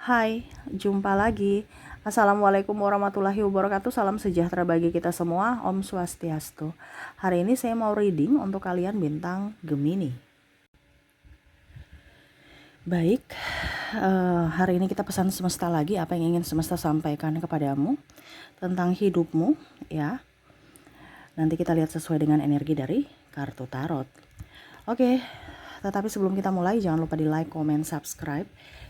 Hai, jumpa lagi. Assalamualaikum warahmatullahi wabarakatuh. Salam sejahtera bagi kita semua. Om Swastiastu. Hari ini saya mau reading untuk kalian bintang Gemini. Baik, hari ini kita pesan semesta lagi. Apa yang ingin semesta sampaikan kepadamu tentang hidupmu, ya. Nanti kita lihat sesuai dengan energi dari kartu tarot. Oke, tetapi sebelum kita mulai, jangan lupa di like, comment, subscribe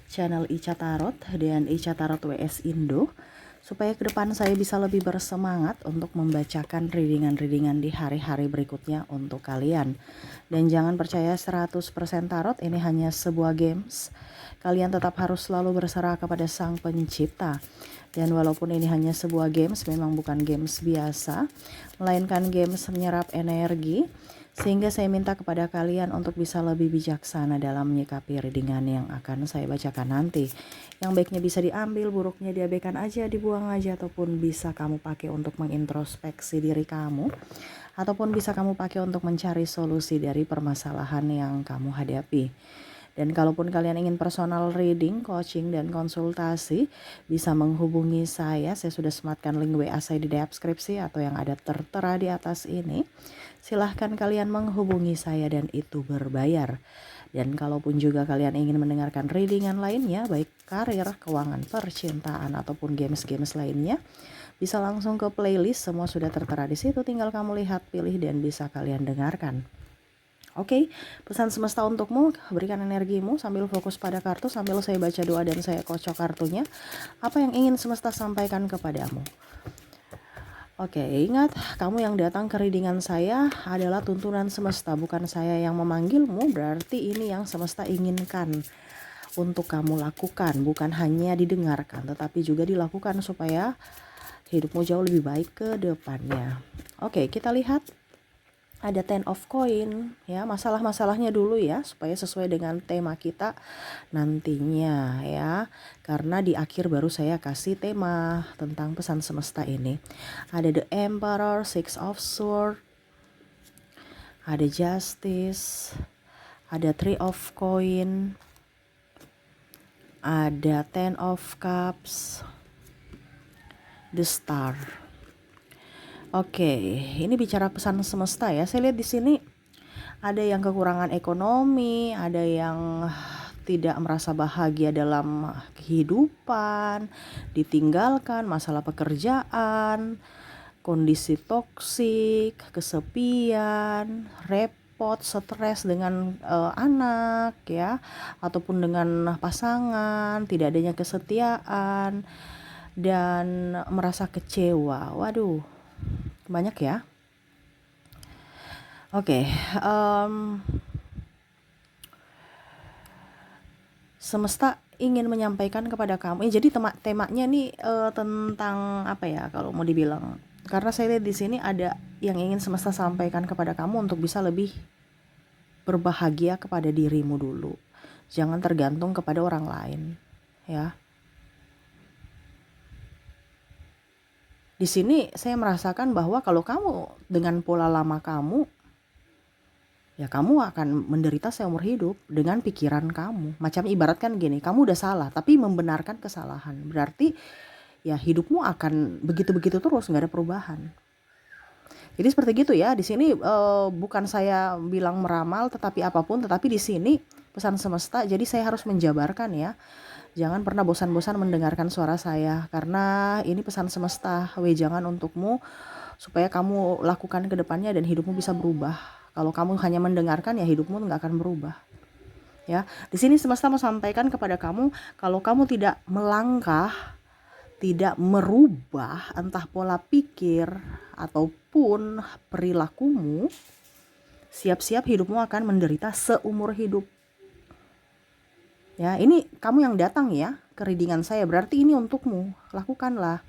channel Ica Tarot dan Ica Tarot WS Indo, supaya ke depan saya bisa lebih bersemangat untuk membacakan readingan-readingan di hari-hari berikutnya untuk kalian. Dan jangan percaya 100% tarot ini hanya sebuah games. Kalian tetap harus selalu berserah kepada Sang Pencipta. Dan walaupun ini hanya sebuah games, memang bukan games biasa, melainkan games menyerap energi. Sehingga saya minta kepada kalian untuk bisa lebih bijaksana dalam menyikapi readingan yang akan saya bacakan nanti. Yang baiknya bisa diambil, buruknya diabaikan aja, dibuang aja, ataupun bisa kamu pakai untuk mengintrospeksi diri kamu, ataupun bisa kamu pakai untuk mencari solusi dari permasalahan yang kamu hadapi. Dan kalaupun kalian ingin personal reading, coaching, dan konsultasi, bisa menghubungi saya. Saya sudah sematkan link WA saya di deskripsi atau yang ada tertera di atas ini. Silahkan kalian menghubungi saya dan itu berbayar. Dan kalaupun juga kalian ingin mendengarkan readingan lainnya, baik karir, keuangan, percintaan, ataupun games-games lainnya, bisa langsung ke playlist. Semua sudah tertera di situ, tinggal kamu lihat, pilih, dan bisa kalian dengarkan. Oke, pesan semesta untukmu, berikan energimu sambil fokus pada kartu, sambil saya baca doa dan saya kocok kartunya. Apa yang ingin semesta sampaikan kepadamu? Oke, ingat, kamu yang datang ke readingan saya adalah tuntunan semesta, bukan saya yang memanggilmu. Berarti ini yang semesta inginkan untuk kamu lakukan, bukan hanya didengarkan, tetapi juga dilakukan supaya hidupmu jauh lebih baik ke depannya. Oke, kita lihat. Ada 10 of coin, ya, masalah-masalahnya dulu ya, supaya sesuai dengan tema kita nantinya ya. Karena di akhir baru saya kasih tema tentang pesan semesta ini. Ada the Emperor, Six of Swords, ada Justice, ada Three of Coin, ada Ten of Cups, the Star. Oke, ini bicara pesan semesta ya. Saya lihat di sini ada yang kekurangan ekonomi, ada yang tidak merasa bahagia dalam kehidupan, ditinggalkan, masalah pekerjaan, kondisi toksik, kesepian, repot, stres dengan anak ya, ataupun dengan pasangan, tidak adanya kesetiaan, dan merasa kecewa. Waduh, banyak ya. Oke, semesta ingin menyampaikan kepada kamu. Jadi temanya nih tentang apa ya kalau mau dibilang? Karena saya lihat di sini ada yang ingin semesta sampaikan kepada kamu untuk bisa lebih berbahagia kepada dirimu dulu. Jangan tergantung kepada orang lain, ya. Di sini saya merasakan bahwa kalau kamu dengan pola lama kamu, ya kamu akan menderita seumur hidup dengan pikiran kamu. Macam ibaratkan gini, kamu udah salah tapi membenarkan kesalahan. Berarti ya hidupmu akan begitu-begitu terus, nggak ada perubahan. Jadi seperti gitu ya. Di sini bukan saya bilang meramal tetapi apapun, tetapi di sini pesan semesta. Jadi saya harus menjabarkan ya. Jangan pernah bosan-bosan mendengarkan suara saya, karena ini pesan semesta, wejangan untukmu supaya kamu lakukan ke depannya dan hidupmu bisa berubah. Kalau kamu hanya mendengarkan ya hidupmu nggak akan berubah. Ya, di sini semesta mau sampaikan kepada kamu, kalau kamu tidak melangkah, tidak merubah entah pola pikir ataupun perilakumu, siap-siap hidupmu akan menderita seumur hidup. Ya, ini kamu yang datang ya ke readingan saya, berarti ini untukmu. Lakukanlah.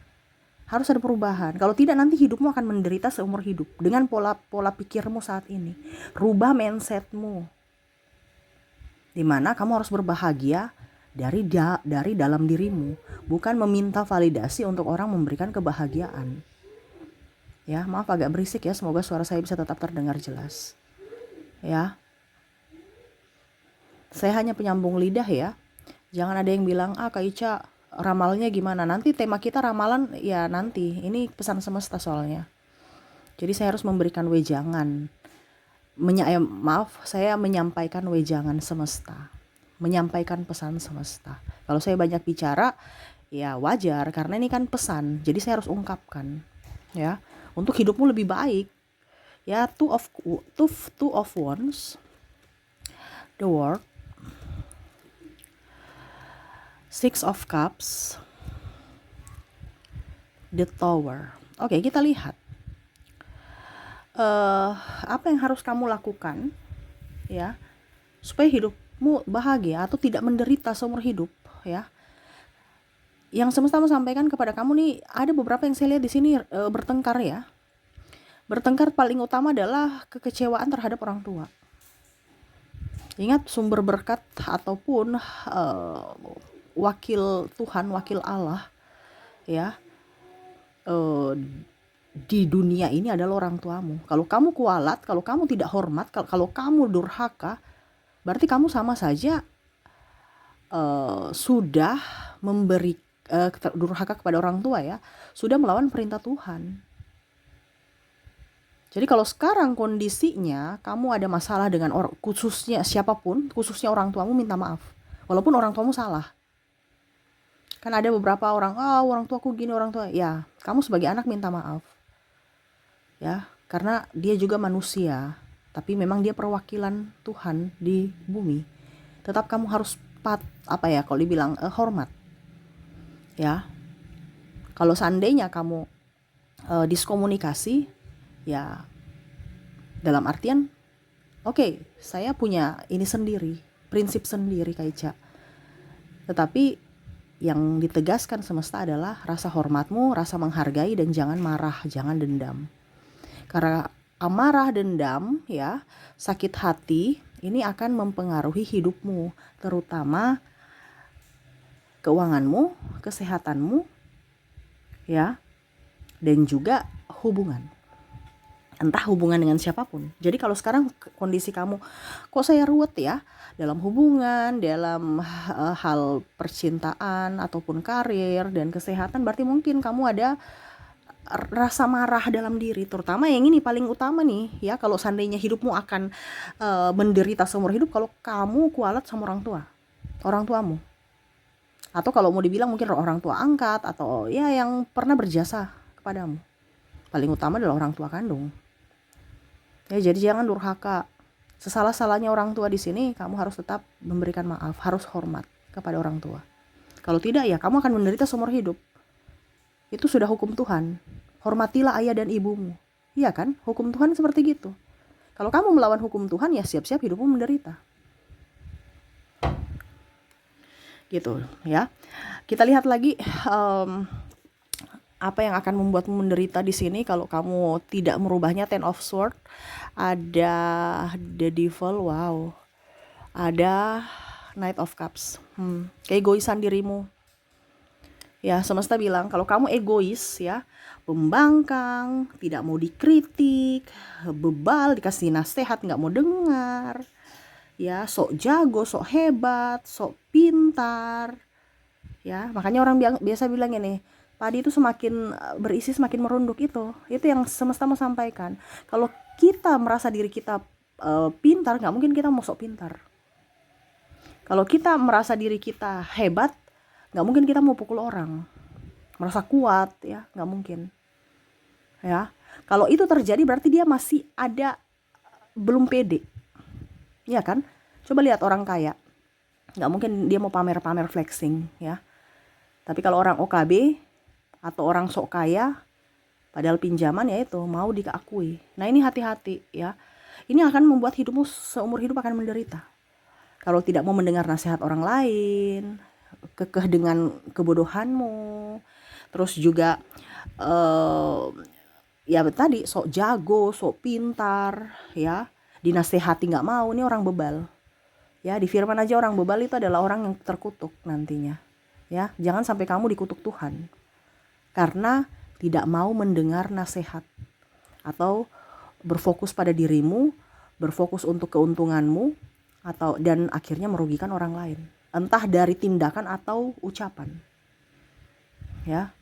Harus ada perubahan. Kalau tidak nanti hidupmu akan menderita seumur hidup dengan pola pikirmu saat ini. Rubah mindsetmu. Dimana kamu harus berbahagia dari dalam dirimu, bukan meminta validasi untuk orang memberikan kebahagiaan. Ya, maaf agak berisik ya, semoga suara saya bisa tetap terdengar jelas. Ya. Saya hanya penyambung lidah ya. Jangan ada yang bilang, Kak Ica ramalnya gimana. Nanti tema kita ramalan ya nanti. Ini pesan semesta soalnya. Jadi saya harus memberikan wejangan. Maaf, saya menyampaikan wejangan semesta. Menyampaikan pesan semesta. Kalau saya banyak bicara, ya wajar karena ini kan pesan. Jadi saya harus ungkapkan, ya, untuk hidupmu lebih baik. Ya, two of wands, the world, six of cups, the tower. Oke, kita lihat apa yang harus kamu lakukan, ya, supaya hidupmu bahagia atau tidak menderita seumur hidup, ya. Yang semesta mau sampaikan kepada kamu nih, ada beberapa yang saya lihat di sini bertengkar, ya. Bertengkar paling utama adalah kekecewaan terhadap orang tua. Ingat, sumber berkat ataupun wakil Tuhan, wakil Allah, ya, di dunia ini adalah orang tuamu. Kalau kamu kualat, kalau kamu tidak hormat, kalau kamu durhaka, berarti kamu sama saja sudah memberi durhaka kepada orang tua, ya, sudah melawan perintah Tuhan. Jadi kalau sekarang kondisinya kamu ada masalah dengan orang, khususnya siapapun, khususnya orang tuamu, minta maaf. Walaupun orang tuamu salah. Kan ada beberapa orang, orang tuaku gini, orang tua. Ya, kamu sebagai anak minta maaf. Ya, karena dia juga manusia, tapi memang dia perwakilan Tuhan di bumi. Tetap kamu harus kalau dibilang hormat. Ya. Kalau seandainya kamu diskomunikasi, ya, dalam artian, oke, saya punya ini sendiri, prinsip sendiri Kak Ica. Tetapi yang ditegaskan semesta adalah rasa hormatmu, rasa menghargai, dan jangan marah, jangan dendam. Karena amarah, dendam, ya, sakit hati, ini akan mempengaruhi hidupmu, terutama keuanganmu, kesehatanmu, ya, dan juga hubungan. Entah hubungan dengan siapapun. Jadi kalau sekarang kondisi kamu, kok saya ruwet ya dalam hubungan, dalam hal percintaan ataupun karir dan kesehatan, berarti mungkin kamu ada rasa marah dalam diri, terutama yang ini paling utama nih, ya. Kalau seandainya hidupmu akan menderita seumur hidup kalau kamu kualat sama orang tuamu, atau kalau mau dibilang mungkin orang tua angkat, atau ya yang pernah berjasa kepadamu. Paling utama adalah orang tua kandung. Ya, jadi jangan durhaka. Sesalah-salahnya orang tua di sini, kamu harus tetap memberikan maaf, harus hormat kepada orang tua. Kalau tidak, ya kamu akan menderita seumur hidup. Itu sudah hukum Tuhan. Hormatilah ayah dan ibumu. Iya kan? Hukum Tuhan seperti gitu. Kalau kamu melawan hukum Tuhan, ya siap-siap hidupmu menderita. Gitu, ya. Kita lihat lagi apa yang akan membuatmu menderita di sini kalau kamu tidak merubahnya. Ten of Swords, ada The Devil, wow, ada Knight of Cups, keegoisan dirimu. Ya, semesta bilang kalau kamu egois, ya, pembangkang, tidak mau dikritik, bebal, dikasih nasihat nggak mau dengar, ya, sok jago, sok hebat, sok pintar, ya. Makanya orang biasa bilang ini, padi itu semakin berisi semakin merunduk. Itu yang semesta mau sampaikan. Kalau kita merasa diri kita pintar, nggak mungkin kita mau sok pintar. Kalau kita merasa diri kita hebat, nggak mungkin kita mau pukul orang. Merasa kuat, ya, nggak mungkin. Ya, kalau itu terjadi berarti dia masih ada belum pede, ya kan? Coba lihat orang kaya, nggak mungkin dia mau pamer-pamer flexing, ya. Tapi kalau orang OKB atau orang sok kaya, padahal pinjaman, ya itu mau diakui. Nah, ini hati-hati, ya. Ini akan membuat hidupmu seumur hidup akan menderita. Kalau tidak mau mendengar nasihat orang lain, kekeh dengan kebodohanmu, terus juga ya tadi sok jago, sok pintar, ya, dinasehati nggak mau, ini orang bebal. Ya, di firman aja orang bebal itu adalah orang yang terkutuk nantinya. Ya, jangan sampai kamu dikutuk Tuhan karena tidak mau mendengar nasihat atau berfokus pada dirimu, berfokus untuk keuntunganmu, dan akhirnya merugikan orang lain. entah dari tindakan atau ucapan. Ya,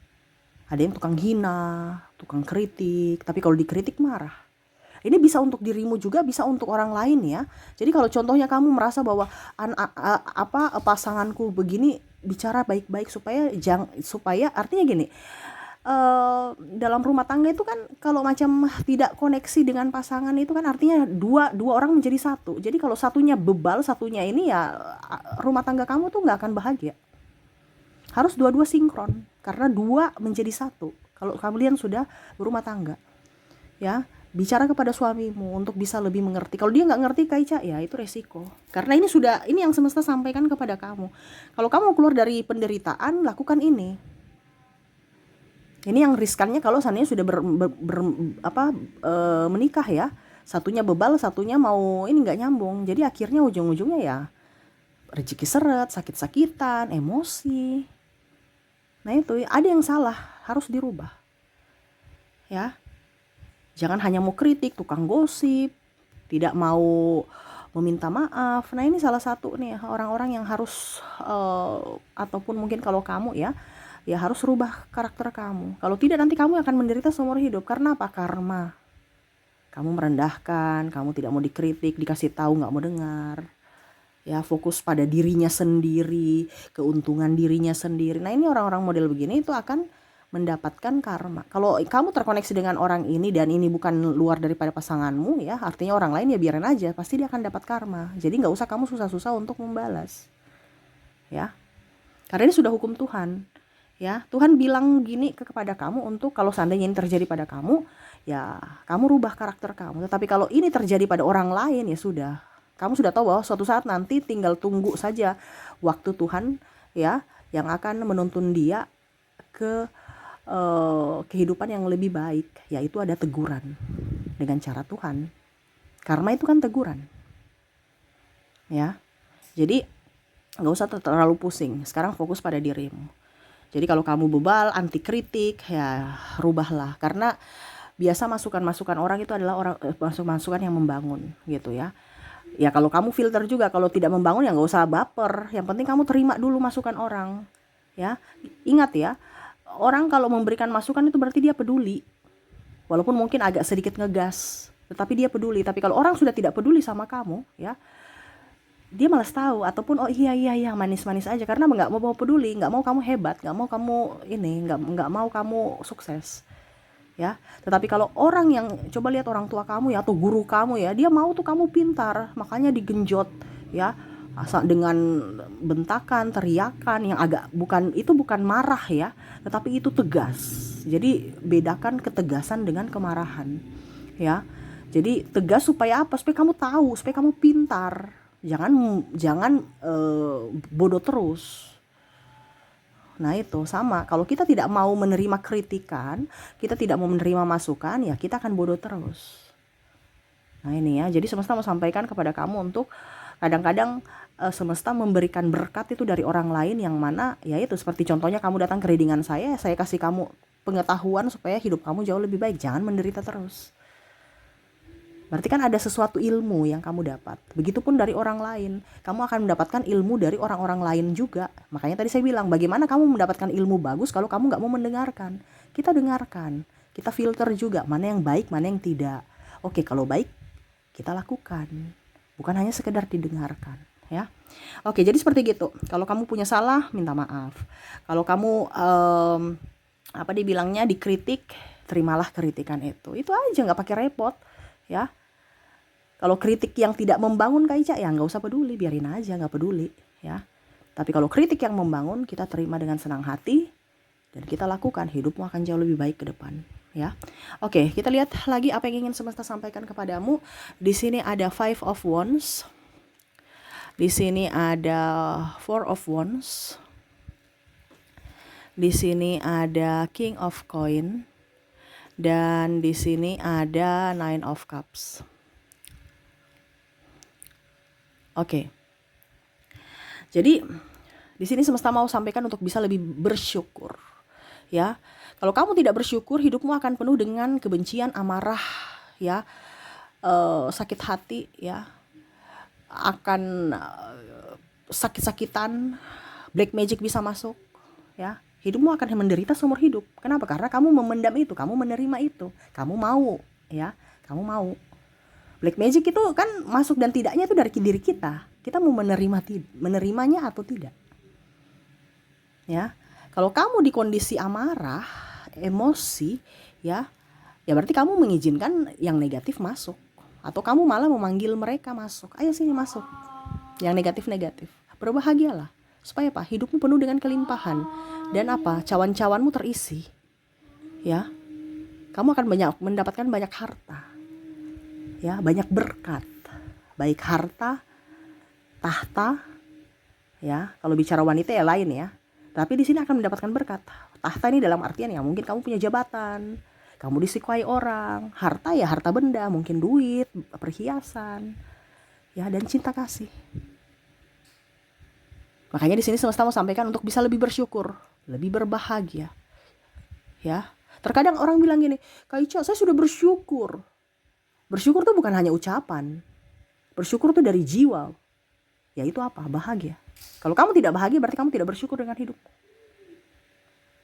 ada yang tukang hina, tukang kritik, tapi kalau dikritik marah. Ini bisa untuk dirimu juga, bisa untuk orang lain ya. Jadi kalau contohnya kamu merasa bahwa pasanganku begini, bicara baik-baik supaya artinya gini, dalam rumah tangga itu kan kalau macam tidak koneksi dengan pasangan itu kan artinya dua orang menjadi satu. Jadi kalau satunya bebal, satunya ini ya rumah tangga kamu tuh nggak akan bahagia. Harus dua-dua sinkron karena dua menjadi satu. Kalau kalian sudah berumah tangga, ya bicara kepada suamimu untuk bisa lebih mengerti. Kalau dia nggak ngerti Kaica, ya itu resiko. Karena ini yang semesta sampaikan kepada kamu. Kalau kamu keluar dari penderitaan, lakukan ini. Ini yang riskannya kalau seandainya sudah menikah ya. Satunya bebal, satunya mau ini nggak nyambung. Jadi akhirnya ujung-ujungnya ya rezeki seret, sakit-sakitan, emosi. Nah itu ada yang salah, harus dirubah. Ya. Jangan hanya mau kritik, tukang gosip, tidak mau meminta maaf. Nah ini salah satu nih orang-orang yang harus ataupun mungkin kalau kamu ya harus rubah karakter kamu. Kalau tidak nanti kamu akan menderita seumur hidup. Karena apa? Karma. Kamu merendahkan, kamu tidak mau dikritik, dikasih tahu nggak mau dengar. Ya fokus pada dirinya sendiri, keuntungan dirinya sendiri. Nah ini orang-orang model begini itu akan mendapatkan karma. Kalau kamu terkoneksi dengan orang ini dan ini bukan luar daripada pasanganmu ya, artinya orang lain ya biarin aja, pasti dia akan dapat karma. Jadi nggak usah kamu susah-susah untuk membalas. Ya. Karena ini sudah hukum Tuhan. Ya, Tuhan bilang gini kepada kamu untuk kalau seandainya ini terjadi pada kamu, ya kamu rubah karakter kamu. Tetapi kalau ini terjadi pada orang lain ya sudah. Kamu sudah tahu bahwa suatu saat nanti tinggal tunggu saja waktu Tuhan ya yang akan menuntun dia ke kehidupan yang lebih baik, yaitu ada teguran dengan cara Tuhan. Karma itu kan teguran. Ya. Jadi nggak usah terlalu pusing. Sekarang fokus pada dirimu. Jadi kalau kamu bebal, anti kritik, ya rubahlah. Karena biasa masukan-masukan orang itu adalah masukan yang membangun gitu ya. Ya kalau kamu filter juga, kalau tidak membangun ya nggak usah baper. Yang penting kamu terima dulu masukan orang. Ya, ingat ya, orang kalau memberikan masukan itu berarti dia peduli. Walaupun mungkin agak sedikit ngegas, tetapi dia peduli. Tapi kalau orang sudah tidak peduli sama kamu, ya dia malas tahu ataupun oh iya manis-manis aja karena nggak mau peduli, nggak mau kamu hebat, nggak mau kamu ini, nggak mau kamu sukses. Ya, tetapi kalau orang yang coba lihat orang tua kamu ya atau guru kamu ya, dia mau tuh kamu pintar, makanya digenjot ya, asal dengan bentakan, teriakan yang agak bukan marah ya, tetapi itu tegas. Jadi bedakan ketegasan dengan kemarahan ya. Jadi tegas supaya apa? Supaya kamu tahu, supaya kamu pintar. Jangan bodoh terus. Nah itu sama, kalau kita tidak mau menerima kritikan, kita tidak mau menerima masukan, ya kita akan bodoh terus. Nah ini ya, jadi semesta mau sampaikan kepada kamu untuk kadang-kadang semesta memberikan berkat itu dari orang lain yang mana, ya itu seperti contohnya kamu datang ke readingan saya kasih kamu pengetahuan supaya hidup kamu jauh lebih baik, jangan menderita terus. Berarti kan ada sesuatu ilmu yang kamu dapat. Begitupun dari orang lain. Kamu akan mendapatkan ilmu dari orang-orang lain juga. Makanya tadi saya bilang, bagaimana kamu mendapatkan ilmu bagus kalau kamu gak mau mendengarkan. Kita dengarkan. Kita filter juga mana yang baik, mana yang tidak. Oke, kalau baik, kita lakukan. Bukan hanya sekedar didengarkan. Ya. Oke, jadi seperti gitu. Kalau kamu punya salah, minta maaf. Kalau kamu, dibilangnya dikritik, terimalah kritikan itu. Itu aja, gak pakai repot. Ya, kalau kritik yang tidak membangun Kaica ya nggak usah peduli, biarin aja, nggak peduli ya. Tapi kalau kritik yang membangun, kita terima dengan senang hati dan kita lakukan, hidupmu akan jauh lebih baik ke depan ya. Oke, kita lihat lagi apa yang ingin semesta sampaikan kepadamu. Di sini ada Five of Wands, di sini ada Four of Wands, di sini ada King of Coin. Dan di sini ada Nine of Cups. Oke. Jadi di sini semesta mau sampaikan untuk bisa lebih bersyukur. Ya. Kalau kamu tidak bersyukur, hidupmu akan penuh dengan kebencian, amarah, ya. Sakit hati, ya. Akan sakit-sakitan, black magic bisa masuk, ya. Hidupmu akan menderita seumur hidup. Kenapa? Karena kamu memendam itu, kamu menerima itu, kamu mau, ya, kamu mau. Black magic itu kan masuk dan tidaknya itu dari diri kita. Kita mau menerimanya atau tidak, ya. Kalau kamu di kondisi amarah, emosi, ya berarti kamu mengizinkan yang negatif masuk, atau kamu malah memanggil mereka masuk. Ayo sini masuk, yang negatif-negatif. Berbahagialah, supaya apa? Hidupmu penuh dengan kelimpahan dan apa? Cawan-cawanmu terisi, ya. Kamu akan mendapatkan banyak harta, ya, banyak berkat, baik harta, tahta, ya. Kalau bicara wanita ya lain, ya. Tapi di sini akan mendapatkan berkat. Tahta ini dalam artian ya mungkin kamu punya jabatan, kamu disukai orang. Harta ya harta benda, mungkin duit, perhiasan, ya, dan cinta kasih. Makanya di sini semesta mau sampaikan untuk bisa lebih bersyukur, lebih berbahagia, ya. Terkadang orang bilang gini, Kak Ica, saya sudah bersyukur. Bersyukur tuh bukan hanya ucapan. Bersyukur tuh dari jiwa. Yaitu apa? Bahagia. Kalau kamu tidak bahagia berarti kamu tidak bersyukur dengan hidup.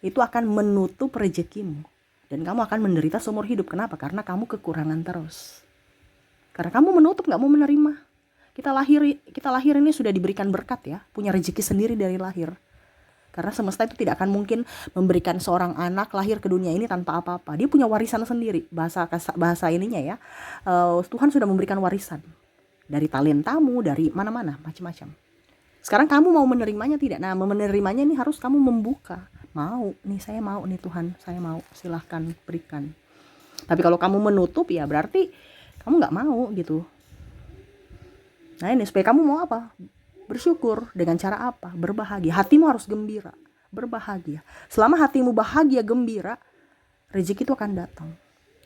Itu akan menutup rezekimu. Dan kamu akan menderita seumur hidup. Kenapa? Karena kamu kekurangan terus. Karena kamu menutup, gak mau menerima. Kita lahir ini sudah diberikan berkat, ya. Punya rezeki sendiri dari lahir. Karena semesta itu tidak akan mungkin memberikan seorang anak lahir ke dunia ini tanpa apa-apa. Dia punya warisan sendiri. Bahasa ininya, ya. Tuhan sudah memberikan warisan. Dari talentamu, dari mana-mana, macam-macam. Sekarang kamu mau menerimanya tidak? Nah, menerimanya ini harus kamu membuka. Mau, nih saya mau nih Tuhan, saya mau, silahkan berikan. Tapi kalau kamu menutup ya berarti kamu gak mau gitu. Nah ini supaya kamu mau apa? Bersyukur. Dengan cara apa? Berbahagia. Hatimu harus gembira, berbahagia. Selama hatimu bahagia, gembira, rezeki itu akan datang.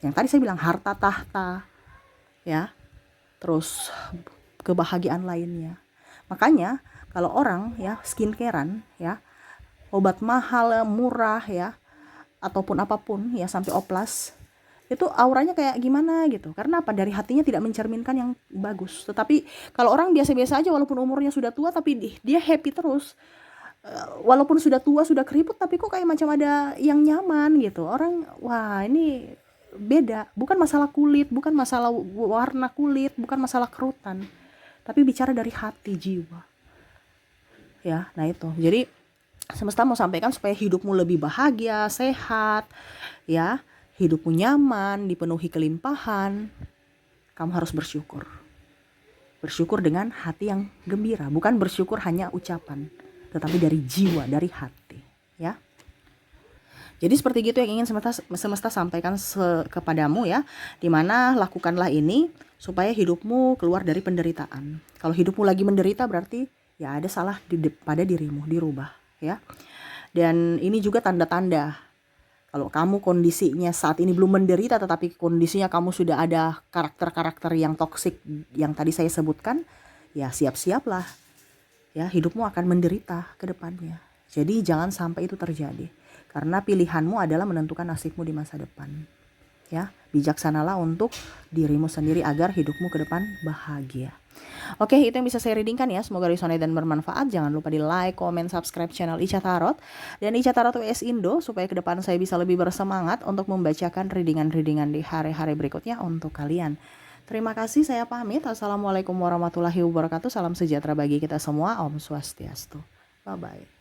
Yang tadi saya bilang harta tahta, ya, terus kebahagiaan lainnya. Makanya kalau orang ya skincarean, ya, obat mahal, murah, ya, ataupun apapun, ya, sampai oplas, itu auranya kayak gimana gitu. Karena apa? Dari hatinya tidak mencerminkan yang bagus. Tetapi kalau orang biasa-biasa aja walaupun umurnya sudah tua tapi dia happy terus. Walaupun sudah tua, sudah keriput, tapi kok kayak macam ada yang nyaman gitu. Orang, wah ini beda. Bukan masalah kulit, bukan masalah warna kulit, bukan masalah kerutan. Tapi bicara dari hati, jiwa. Ya, nah itu. Jadi semesta mau sampaikan supaya hidupmu lebih bahagia, sehat, ya, hidupmu nyaman, dipenuhi kelimpahan. Kamu harus bersyukur. Bersyukur dengan hati yang gembira, bukan bersyukur hanya ucapan, tetapi dari jiwa, dari hati, ya. Jadi seperti gitu yang ingin semesta sampaikan kepadamu, ya. Dimana lakukanlah ini supaya hidupmu keluar dari penderitaan. Kalau hidupmu lagi menderita berarti ya ada salah pada dirimu, dirubah, ya. Dan ini juga tanda-tanda kalau kamu kondisinya saat ini belum menderita tetapi kondisinya kamu sudah ada karakter-karakter yang toksik yang tadi saya sebutkan, ya siap-siaplah, ya, hidupmu akan menderita ke depannya. Jadi jangan sampai itu terjadi, karena pilihanmu adalah menentukan nasibmu di masa depan, ya. Bijaksanalah untuk dirimu sendiri agar hidupmu ke depan bahagia. Oke, itu yang bisa saya readingkan, ya. Semoga resonate dan bermanfaat. Jangan lupa di like, comment, subscribe channel Ica Tarot dan Ica Tarot WS Indo supaya ke depan saya bisa lebih bersemangat untuk membacakan readingan-readingan di hari-hari berikutnya untuk kalian. Terima kasih, saya pamit. Assalamualaikum warahmatullahi wabarakatuh. Salam sejahtera bagi kita semua. Om Swastiastu. Bye-bye.